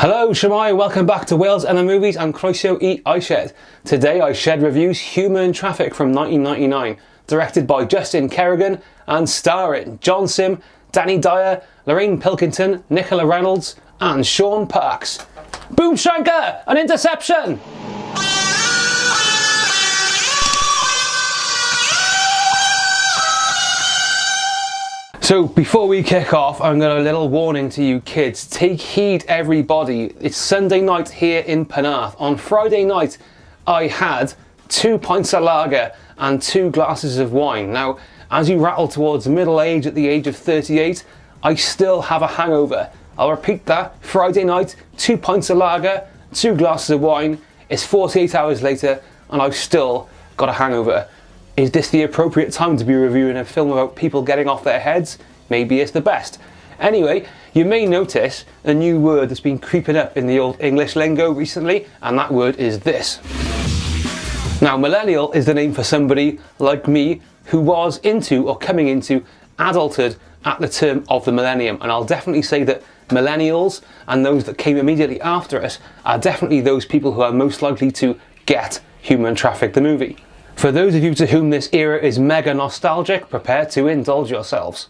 Hello, Shemai, welcome back to Wales and the Movies and croeso I iShed. Today iShed reviews Human Traffic from 1999, directed by Justin Kerrigan and starring John Simm, Danny Dyer, Lorraine Pilkington, Nicola Reynolds and Sean Parks. Boom Shanker! An interception! So before we kick off, I'm got a little warning to you kids. Take heed everybody. It's Sunday night here in Penarth. On Friday night, I had 2 pints of lager and 2 glasses of wine. Now, as you rattle towards middle age at the age of 38, I still have a hangover. I'll repeat that. Friday night, 2 pints of lager, 2 glasses of wine. It's 48 hours later and I've still got a hangover. Is this the appropriate time to be reviewing a film about people getting off their heads? Maybe it's the best. Anyway, you may notice a new word that's been creeping up in the old English lingo recently, and that word is this. Now, millennial is the name for somebody like me who was into or coming into adulthood at the turn of the millennium, and I'll definitely say that millennials and those that came immediately after us are definitely those people who are most likely to get Human Traffic the movie. For those of you to whom this era is mega nostalgic, prepare to indulge yourselves.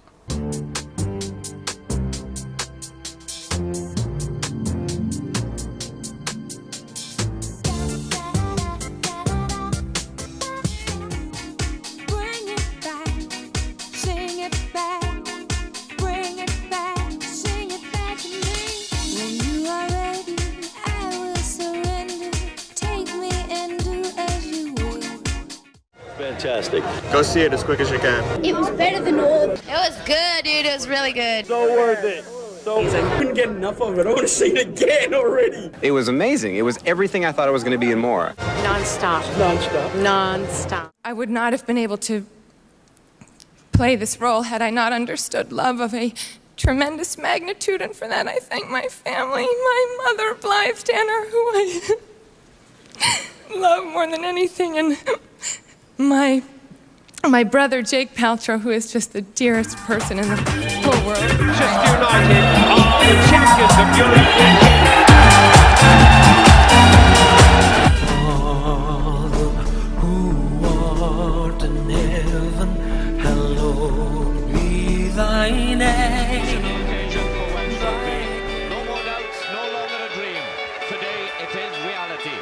Fantastic. Go see it as quick as you can. It was better than all. It was good, dude. It was really good. So worth it. I couldn't get enough of it. I want to see it again already. It was amazing. It was everything I thought it was going to be and more. Non-stop. Non-stop. Non-stop. I would not have been able to play this role had I not understood love of a tremendous magnitude, and for that I thank my family, my mother, Blythe Tanner, who I love more than anything, and my brother Jake Paltrow, who is just the dearest person in the whole world. Manchester United are the champions of Europe. Who art in heaven, hallowed be thy name. No more doubts, no longer a dream. Today it is reality.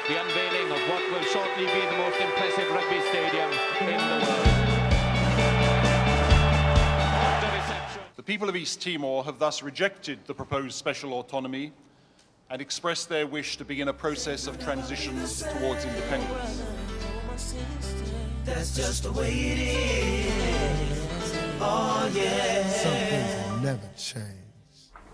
The unveiling of what will shortly be the most impressive rugby stadium in the world. The people of East Timor have thus rejected the proposed special autonomy and expressed their wish to begin a process of transition towards independence. That's just the way it is. Oh yeah. Some things will never change.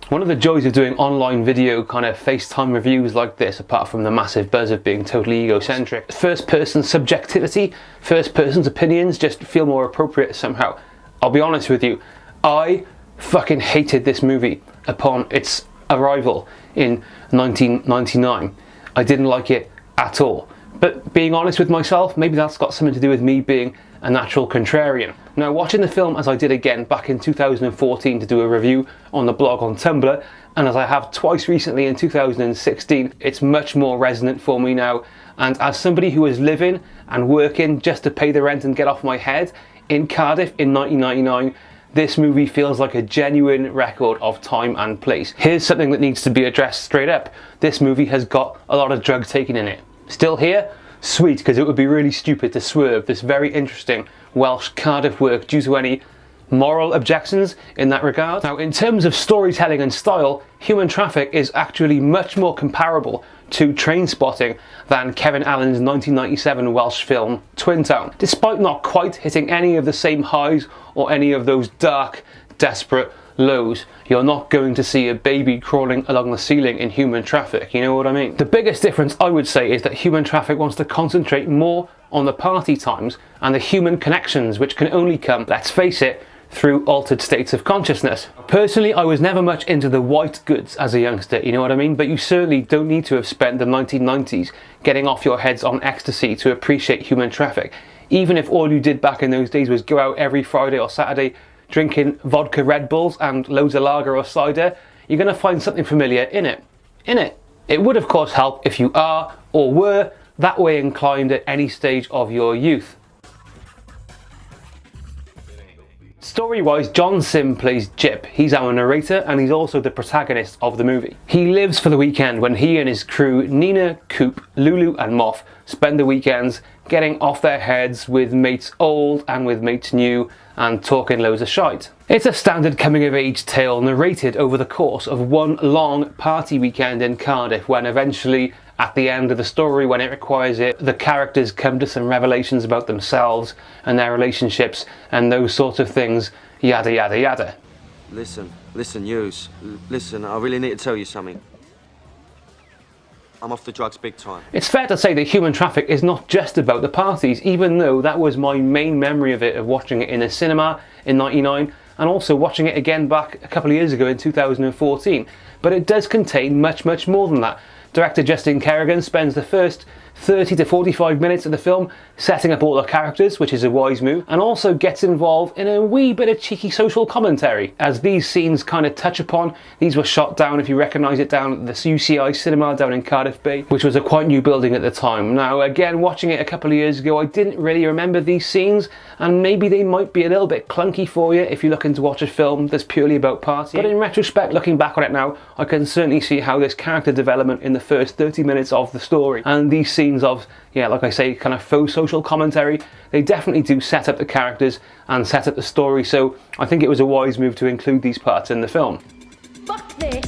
One of the joys of doing online video kind of FaceTime reviews like this, apart from the massive buzz of being totally egocentric, first person subjectivity, first person's opinions just feel more appropriate somehow. I'll be honest with you, I fucking hated this movie upon its arrival in 1999. I didn't like it at all. But being honest with myself, maybe that's got something to do with me being a natural contrarian. Now, watching the film as I did again back in 2014 to do a review on the blog on Tumblr, and as I have twice recently in 2016, it's much more resonant for me now. And as somebody who was living and working just to pay the rent and get off my head in Cardiff in 1999, this movie feels like a genuine record of time and place. Here's something that needs to be addressed straight up. This movie has got a lot of drug taking in it. Still here? Sweet, because it would be really stupid to swerve this very interesting Welsh Cardiff work due to any moral objections in that regard. Now, in terms of storytelling and style, Human Traffic is actually much more comparable to Trainspotting than Kevin Allen's 1997 Welsh film Twin Town, despite not quite hitting any of the same highs or any of those dark, desperate lows. You're not going to see a baby crawling along the ceiling in Human Traffic, you know what I mean? The biggest difference I would say is that Human Traffic wants to concentrate more on the party times and the human connections which can only come, let's face it, through altered states of consciousness. Personally, I was never much into the white goods as a youngster, you know what I mean? But you certainly don't need to have spent the 1990s getting off your heads on ecstasy to appreciate Human Traffic. Even if all you did back in those days was go out every Friday or Saturday drinking vodka Red Bulls and loads of lager or cider, you're going to find something familiar in it. in it. It would of course help if you are or were that way inclined at any stage of your youth. Story-wise, John Simm plays Jip. He's our narrator and he's also the protagonist of the movie. He lives for the weekend when he and his crew, Nina, Coop, Lulu and Moth, spend the weekends getting off their heads with mates old and with mates new and talking loads of shite. It's a standard coming-of-age tale narrated over the course of one long party weekend in Cardiff, when eventually, at the end of the story, when it requires it, the characters come to some revelations about themselves and their relationships and those sorts of things, yada yada yada. Listen, yous. Listen, I really need to tell you something. I'm off the drugs big time. It's fair to say that Human Traffic is not just about the parties, even though that was my main memory of it, of watching it in a cinema in '99 and also watching it again back a couple of years ago in 2014. But it does contain much more than that. Director Justin Kerrigan spends the first 30 to 45 minutes of the film setting up all the characters, which is a wise move, and also gets involved in a wee bit of cheeky social commentary. As these scenes kind of touch upon, these were shot down, if you recognise it, down at the UCI cinema down in Cardiff Bay, which was a quite new building at the time. Now again, watching it a couple of years ago, I didn't really remember these scenes, and maybe they might be a little bit clunky for you if you're looking to watch a film that's purely about partying. But in retrospect, looking back on it now, I can certainly see how this character development in the first 30 minutes of the story and these scenes of, yeah, like I say, kind of faux social commentary, they definitely do set up the characters and set up the story, so I think it was a wise move to include these parts in the film. Fuck this!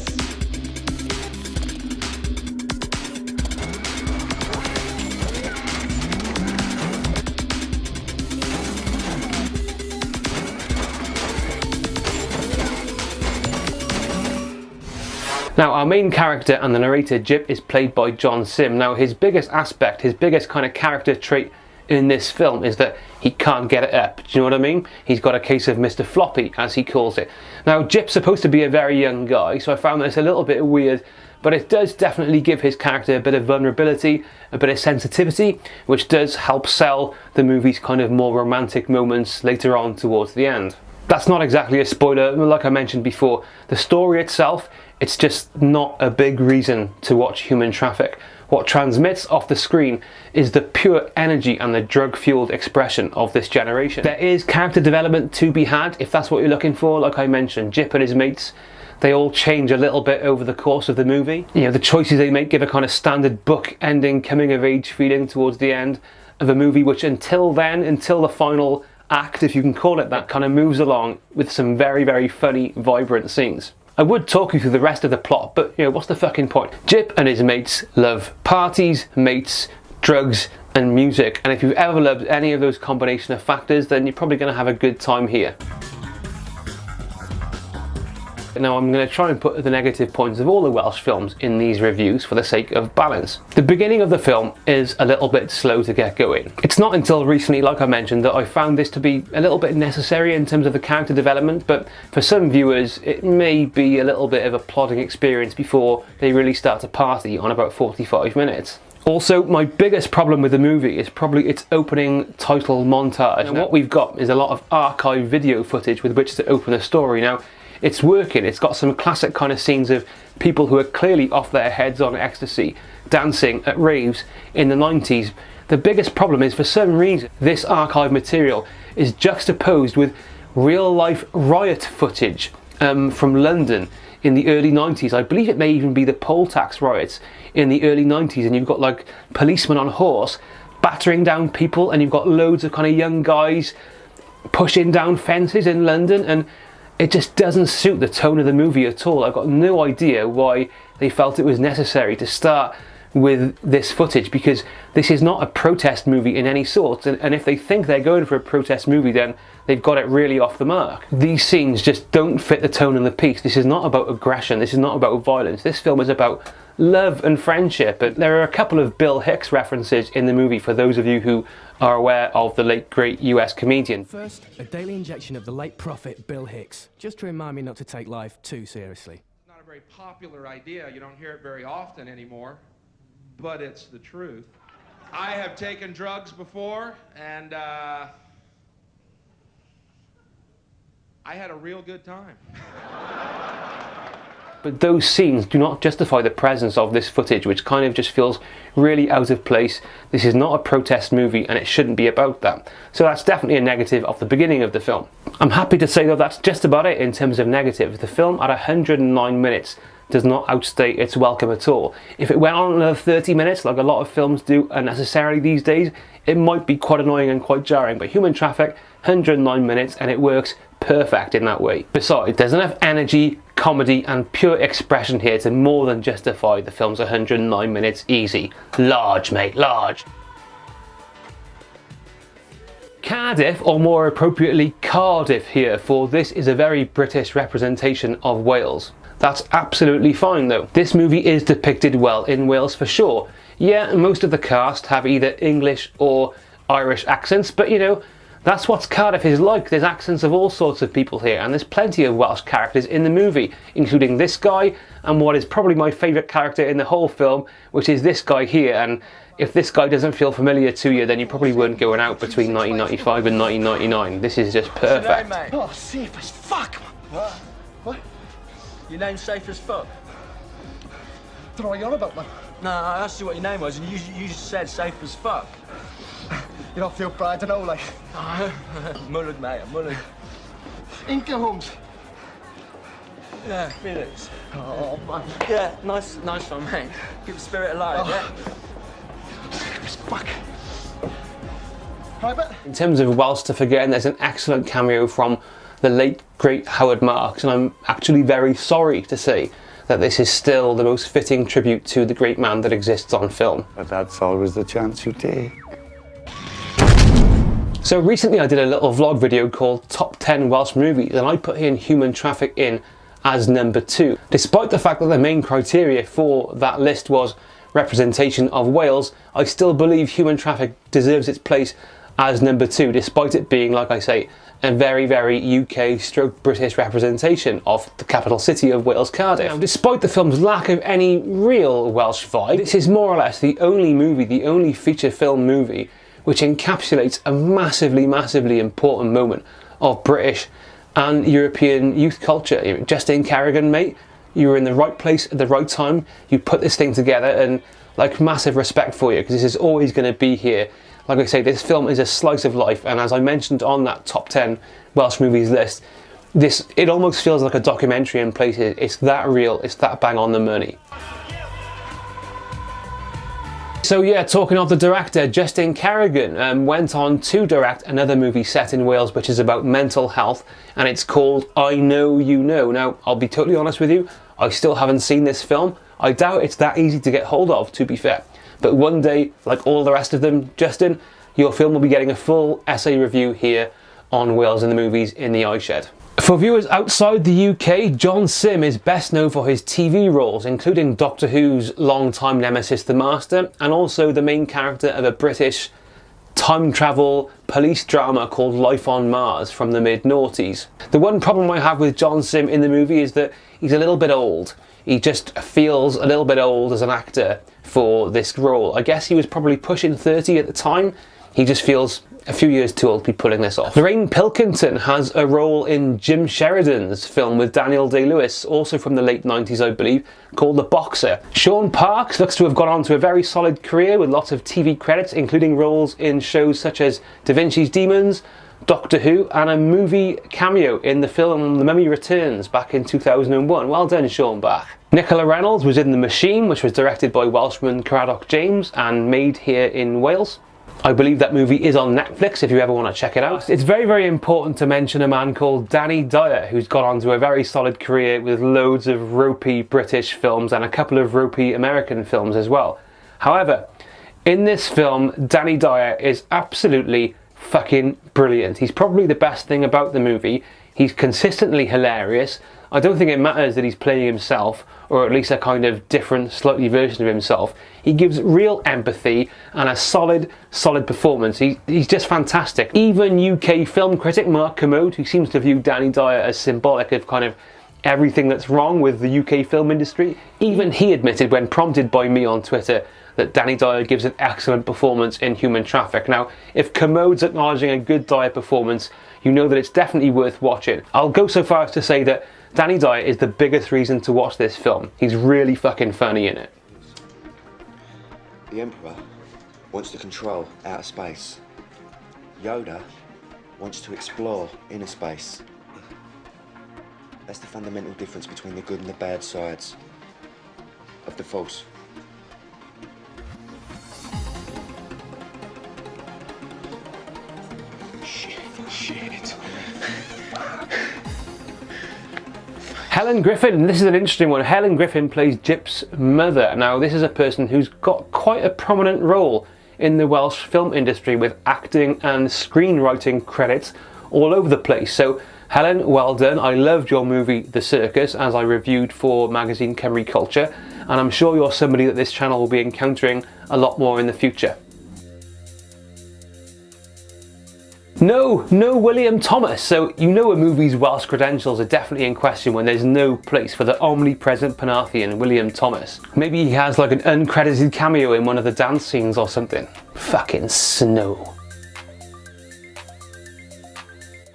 Now, our main character and the narrator, Jip, is played by John Simm. Now, his biggest aspect, his biggest kind of character trait in this film is that he can't get it up. Do you know what I mean? He's got a case of Mr. Floppy, as he calls it. Now, Jip's supposed to be a very young guy, so I found this a little bit weird, but it does definitely give his character a bit of vulnerability, a bit of sensitivity, which does help sell the movie's kind of more romantic moments later on towards the end. That's not exactly a spoiler, like I mentioned before. The story itself, it's just not a big reason to watch Human Traffic. What transmits off the screen is the pure energy and the drug-fueled expression of this generation. There is character development to be had if that's what you're looking for. Like I mentioned, Jip and his mates, they all change a little bit over the course of the movie. You know, the choices they make give a kind of standard book-ending coming-of-age feeling towards the end of a movie, which until then, until the final act, if you can call it that, kind of moves along with some very funny, vibrant scenes. I would talk you through the rest of the plot, but you know, what's the fucking point? Jip and his mates love parties, mates, drugs and music, and if you've ever loved any of those combination of factors, then you're probably going to have a good time here. Now I'm going to try and put the negative points of all the Welsh films in these reviews for the sake of balance. The beginning of the film is a little bit slow to get going. It's not until recently, like I mentioned, that I found this to be a little bit necessary in terms of the character development, but for some viewers it may be a little bit of a plodding experience before they really start to party on about 45 minutes. Also, my biggest problem with the movie is probably its opening title montage. And what we've got is a lot of archive video footage with which to open the story. Now, it's working, it's got some classic kind of scenes of people who are clearly off their heads on ecstasy, dancing at raves in the 90s. The biggest problem is, for some reason, this archive material is juxtaposed with real life riot footage from London in the early 90s. I believe it may even be the poll tax riots in the early 90s, and you've got like policemen on horse battering down people, and you've got loads of kind of young guys pushing down fences in London, and it just doesn't suit the tone of the movie at all. I've got no idea why they felt it was necessary to start with this footage, because this is not a protest movie in any sort, and if they think they're going for a protest movie, then they've got it really off the mark. These scenes just don't fit the tone and the piece. This is not about aggression, this is not about violence. This film is about love and friendship, and there are a couple of Bill Hicks references in the movie for those of you who are aware of the late great US comedian. First, a daily injection of the late prophet Bill Hicks, just to remind me not to take life too seriously. It's not a very popular idea, you don't hear it very often anymore, but it's the truth. I have taken drugs before, and I had a real good time. but those scenes do not justify the presence of this footage, which kind of just feels really out of place. This is not a protest movie and it shouldn't be about that. So that's definitely a negative of the beginning of the film. I'm happy to say though that's just about it in terms of negatives. The film at 109 minutes does not outstay its welcome at all. If it went on another 30 minutes, like a lot of films do unnecessarily these days, it might be quite annoying and quite jarring, but Human Traffic, 109 minutes, and it works perfect in that way. Besides, there's enough energy, comedy, and pure expression here to more than justify the film's 109 minutes easy. Large, mate, large. Cardiff, or more appropriately Cardiff here, for this is a very British representation of Wales. That's absolutely fine though. This movie is depicted well in Wales for sure. Yeah, most of the cast have either English or Irish accents, but you know, that's what Cardiff is like. There's accents of all sorts of people here, and there's plenty of Welsh characters in the movie, including this guy, and what is probably my favourite character in the whole film, which is this guy here. And if this guy doesn't feel familiar to you, then you probably weren't going out between 1995 and 1999. This is just perfect. What's your name, mate? Oh, safe as fuck. What? What? Your name's safe as fuck? Don't know what you're on about, man. No, I asked you what your name was, and you just said safe as fuck. You don't feel pride, I know, like. Mullered, mate, I'm mullered. Inca Holmes. Yeah, Felix. Oh, man. Yeah, nice one, mate. Keep the spirit alive, yeah? Fuck. Private? In terms of Welsh to forget, there's an excellent cameo from the late, great Howard Marks, and I'm actually very sorry to say that this is still the most fitting tribute to the great man that exists on film. But that's always the chance you take. So recently I did a little vlog video called Top 10 Welsh Movies, and I put in Human Traffic in as number 2. Despite the fact that the main criteria for that list was representation of Wales, I still believe Human Traffic deserves its place as number 2, despite it being, like I say, a very, very UK/British representation of the capital city of Wales, Cardiff. Now, despite the film's lack of any real Welsh vibe, this is more or less the only movie, the only feature film movie, which encapsulates a massively, massively important moment of British and European youth culture. Justin Kerrigan, mate, you were in the right place at the right time. You put this thing together, and like, massive respect for you, because this is always going to be here. Like I say, this film is a slice of life, and as I mentioned on that top 10 Welsh movies list, it almost feels like a documentary in places. It's that real, it's that bang on the money. So yeah, talking of the director, Justin Kerrigan went on to direct another movie set in Wales, which is about mental health, and it's called I Know You Know. Now, I'll be totally honest with you, I still haven't seen this film. I doubt it's that easy to get hold of, to be fair. But one day, like all the rest of them, Justin, your film will be getting a full essay review here on Wales in the Movies in the iShed. For viewers outside the UK, John Simm is best known for his TV roles, including Doctor Who's long-time nemesis The Master, and also the main character of a British time travel police drama called Life on Mars from the mid-noughties. The one problem I have with John Simm in the movie is that he's a little bit old. He just feels a little bit old as an actor for this role. I guess he was probably pushing 30 at the time. He just feels a few years too old to be pulling this off. Lorraine Pilkington has a role in Jim Sheridan's film with Daniel Day-Lewis, also from the late 90s I believe, called The Boxer. Sean Parks looks to have gone on to a very solid career with lots of TV credits, including roles in shows such as Da Vinci's Demons, Doctor Who, and a movie cameo in the film The Mummy Returns back in 2001. Well done, Sean Bach. Nicola Reynolds was in The Machine, which was directed by Welshman Caradoc James and made here in Wales. I believe that movie is on Netflix if you ever want to check it out. It's very, very important to mention a man called Danny Dyer, who's gone on to a very solid career with loads of ropey British films and a couple of ropey American films as well. However, in this film, Danny Dyer is absolutely fucking brilliant. He's probably the best thing about the movie. He's consistently hilarious. I don't think it matters that he's playing himself, or at least a kind of different, slightly version of himself. He gives real empathy and a solid performance. He's just fantastic. Even UK film critic Mark Kermode, who seems to view Danny Dyer as symbolic of kind of everything that's wrong with the UK film industry, even he admitted when prompted by me on Twitter that Danny Dyer gives an excellent performance in Human Traffic. Now, if Kermode's acknowledging a good Dyer performance, you know that it's definitely worth watching. I'll go so far as to say that Danny Dyer is the biggest reason to watch this film. He's really fucking funny in it. The Emperor wants to control outer space. Yoda wants to explore inner space. That's the fundamental difference between the good and the bad sides of the Force. Shit. Helen Griffin, this is an interesting one. Helen Griffin plays Jip's mother. Now, this is a person who's got quite a prominent role in the Welsh film industry with acting and screenwriting credits all over the place. So, Helen, well done. I loved your movie The Circus, as I reviewed for magazine Cymru Culture, and I'm sure you're somebody that this channel will be encountering a lot more in the future. No William Thomas. So you know a movie's Welsh credentials are definitely in question when there's no place for the omnipresent Penarthian William Thomas. Maybe he has like an uncredited cameo in one of the dance scenes or something. Fucking snow.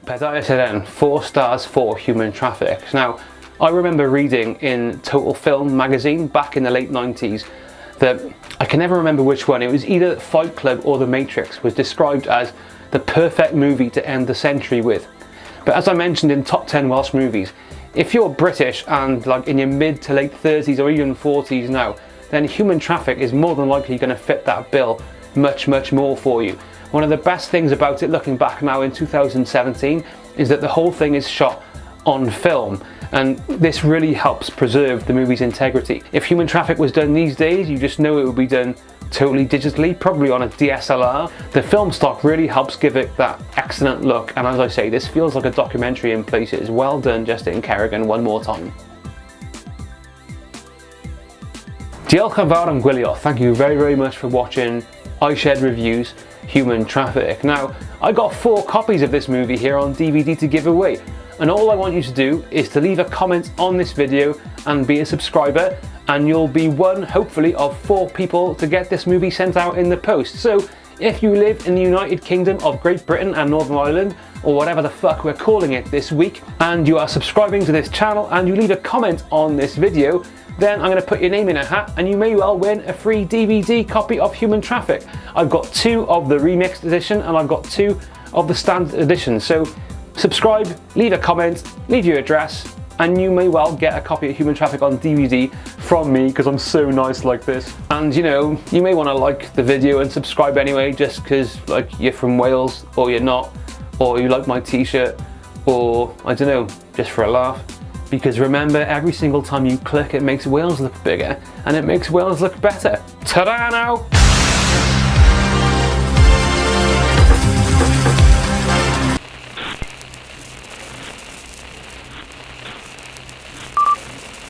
Dyer said 4 stars for Human Traffic. Now, I remember reading in Total Film magazine back in the late 90s that, I can never remember which one, it was either Fight Club or The Matrix, was described as the perfect movie to end the century with. But as I mentioned in Top 10 Welsh Movies, if you're British and like in your mid to late 30s or even 40s now, then Human Traffic is more than likely going to fit that bill much more for you. One of the best things about it, looking back now in 2017, is that the whole thing is shot on film, and this really helps preserve the movie's integrity. If Human Traffic was done these days, you just know it would be done totally digitally, probably on a DSLR. The film stock really helps give it that excellent look, and as I say, this feels like a documentary in places. Well done, Justin Kerrigan, one more time. Diolch yn fawr am gwylio. Thank you very much for watching iShed Reviews Human Traffic. Now, I got 4 copies of this movie here on DVD to give away, and all I want you to do is to leave a comment on this video and be a subscriber, and you'll be one, hopefully, of 4 people to get this movie sent out in the post. So, if you live in the United Kingdom of Great Britain and Northern Ireland, or whatever the fuck we're calling it this week, and you are subscribing to this channel and you leave a comment on this video, then I'm going to put your name in a hat and you may well win a free DVD copy of Human Traffic. I've got 2 of the remixed edition and I've got 2 of the standard edition. So subscribe, leave a comment, leave your address, and you may well get a copy of Human Traffic on DVD from me, because I'm so nice like this. And you know, you may want to like the video and subscribe anyway, just because like you're from Wales, or you're not, or you like my t-shirt, or I don't know, just for a laugh. Because remember, every single time you click, it makes Wales look bigger, and it makes Wales look better. Ta-da now!